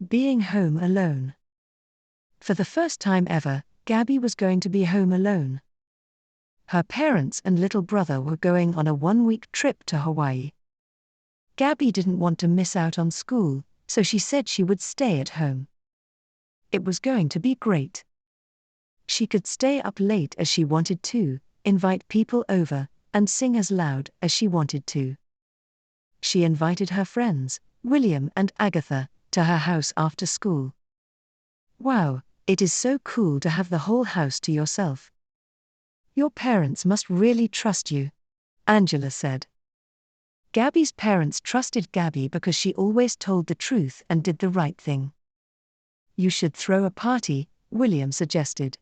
Being home alone. For the first time ever, Gabby was going to be home alone. Her parents and little brother were going on a one-week trip to Hawaii. Gabby didn't want to miss out on school, so she said she would stay at home. It was going to be great. She could stay up late as she wanted to, invite people over, and sing as loud as she wanted to. She invited her friends, William and Agatha, to her house after school. "Wow, it is so cool to have the whole house to yourself. Your parents must really trust you," Angela said. Gabby's parents trusted Gabby because she always told the truth and did the right thing. "You should throw a party," William suggested.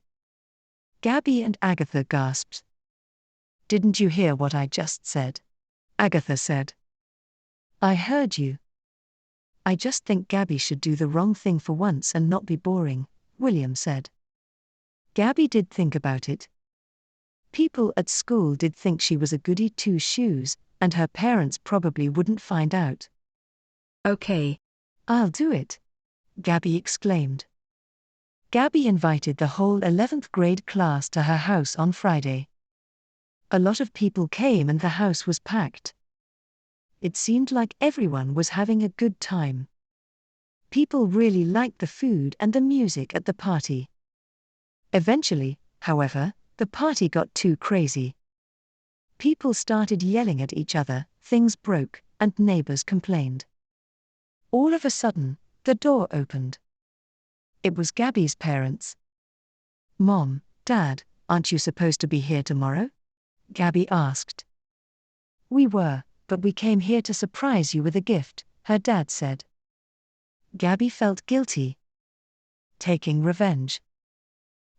Gabby and Agatha gasped. "Didn't you hear what I just said?" Agatha said. "I heard you." "I just think Gabby should do the wrong thing for once and not be boring," William said. Gabby did think about it. People at school did think she was a goody two-shoes, and her parents probably wouldn't find out. "Okay, I'll do it," Gabby exclaimed. Gabby invited the whole 11th grade class to her house on Friday. A lot of people came and the house was packed. It seemed like everyone was having a good time. People really liked the food and the music at the party. Eventually, however, the party got too crazy. People started yelling at each other, things broke, and neighbors complained. All of a sudden, the door opened. It was Gabby's parents. "Mom, Dad, aren't you supposed to be here tomorrow?" Gabby asked. "We were, but we came here to surprise you with a gift," her dad said. Gabby felt guilty. Taking revenge.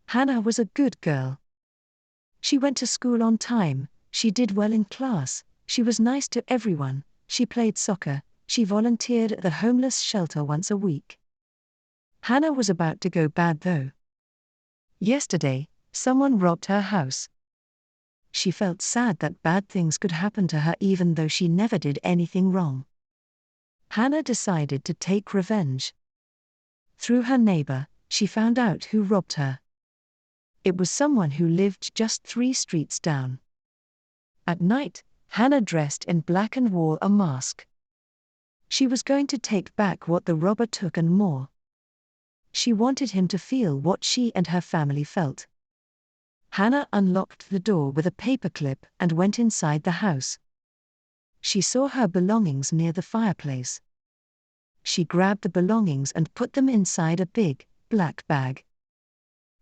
Hannah was a good girl. She went to school on time, she did well in class, she was nice to everyone, she played soccer, she volunteered at the homeless shelter once a week. Hannah was about to go bad though. Yesterday, someone robbed her house. She felt sad that bad things could happen to her even though she never did anything wrong. Hannah decided to take revenge. Through her neighbor, she found out who robbed her. It was someone who lived just 3 streets down. At night, Hannah dressed in black and wore a mask. She was going to take back what the robber took and more. She wanted him to feel what she and her family felt. Hannah unlocked the door with a paperclip and went inside the house. She saw her belongings near the fireplace. She grabbed the belongings and put them inside a big, black bag.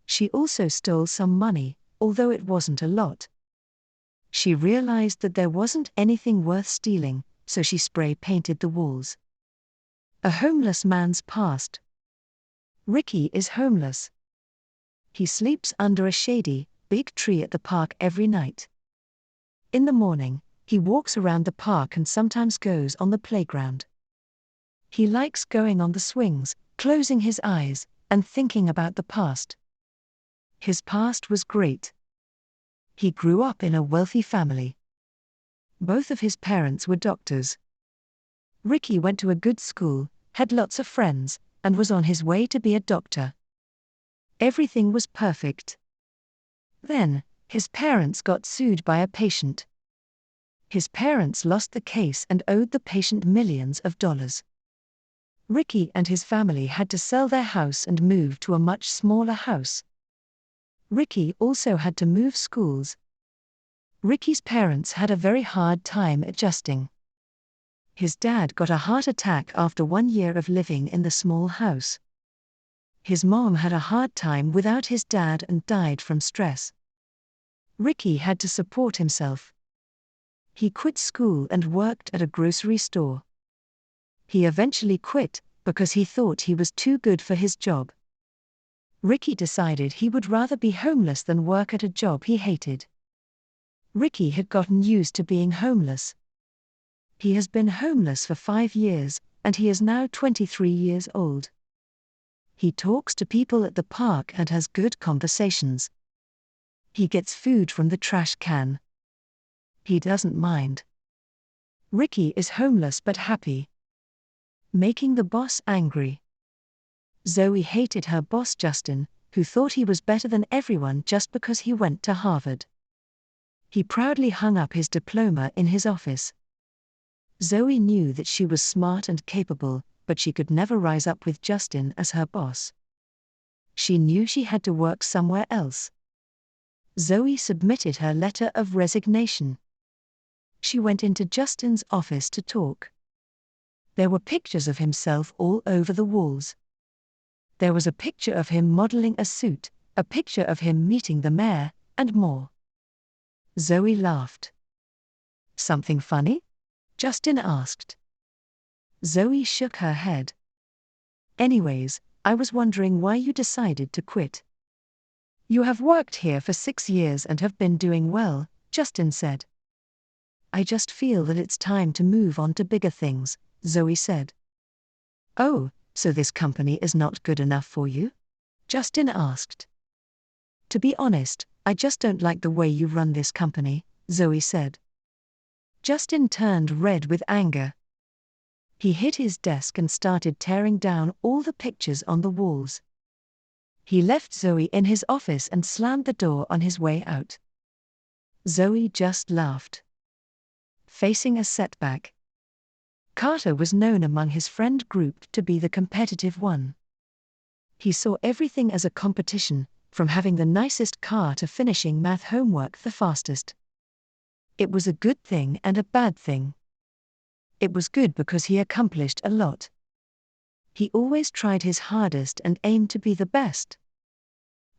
She also stole some money, although it wasn't a lot. She realized that there wasn't anything worth stealing, so she spray-painted the walls. A homeless man's past. Ricky is homeless. He sleeps under a shady, big tree at the park every night. In the morning, he walks around the park and sometimes goes on the playground. He likes going on the swings, closing his eyes, and thinking about the past. His past was great. He grew up in a wealthy family. Both of his parents were doctors. Ricky went to a good school, had lots of friends, and was on his way to be a doctor. Everything was perfect. Then, his parents got sued by a patient. His parents lost the case and owed the patient millions of dollars. Ricky and his family had to sell their house and move to a much smaller house. Ricky also had to move schools. Ricky's parents had a very hard time adjusting. His dad got a heart attack after 1 year of living in the small house. His mom had a hard time without his dad and died from stress. Ricky had to support himself. He quit school and worked at a grocery store. He eventually quit because he thought he was too good for his job. Ricky decided he would rather be homeless than work at a job he hated. Ricky had gotten used to being homeless. He has been homeless for 5 years, and he is now 23 years old. He talks to people at the park and has good conversations. He gets food from the trash can. He doesn't mind. Ricky is homeless but happy. Making the boss angry. Zoe hated her boss Justin, who thought he was better than everyone just because he went to Harvard. He proudly hung up his diploma in his office. Zoe knew that she was smart and capable, but she could never rise up with Justin as her boss. She knew she had to work somewhere else. Zoe submitted her letter of resignation. She went into Justin's office to talk. There were pictures of himself all over the walls. There was a picture of him modeling a suit, a picture of him meeting the mayor, and more. Zoe laughed. "Something funny?" Justin asked. Zoe shook her head. "Anyways, I was wondering why you decided to quit." "You have worked here for 6 years and have been doing well," Justin said. "I just feel that it's time to move on to bigger things," Zoe said. "Oh, so this company is not good enough for you?" Justin asked. "To be honest, I just don't like the way you run this company," Zoe said. Justin turned red with anger. He hit his desk and started tearing down all the pictures on the walls. He left Zoe in his office and slammed the door on his way out. Zoe just laughed. Facing a setback. Carter was known among his friend group to be the competitive one. He saw everything as a competition, from having the nicest car to finishing math homework the fastest. It was a good thing and a bad thing. It was good because he accomplished a lot. He always tried his hardest and aimed to be the best.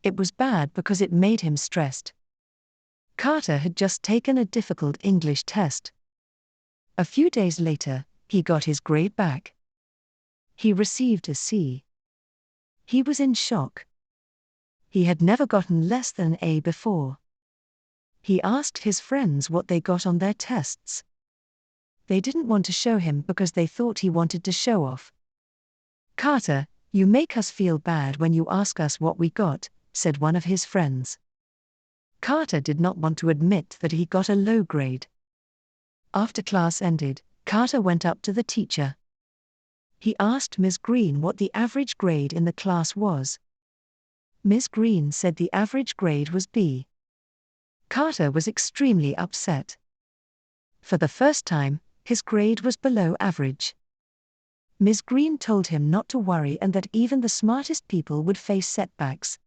It was bad because it made him stressed. Carter had just taken a difficult English test. A few days later, he got his grade back. He received a C. He was in shock. He had never gotten less than an A before. He asked his friends what they got on their tests. They didn't want to show him because they thought he wanted to show off. "Carter, you make us feel bad when you ask us what we got," said one of his friends. Carter did not want to admit that he got a low grade. After class ended, Carter went up to the teacher. He asked Ms. Green what the average grade in the class was. Ms. Green said the average grade was B. Carter was extremely upset. For the first time, his grade was below average. Ms. Green told him not to worry and that even the smartest people would face setbacks.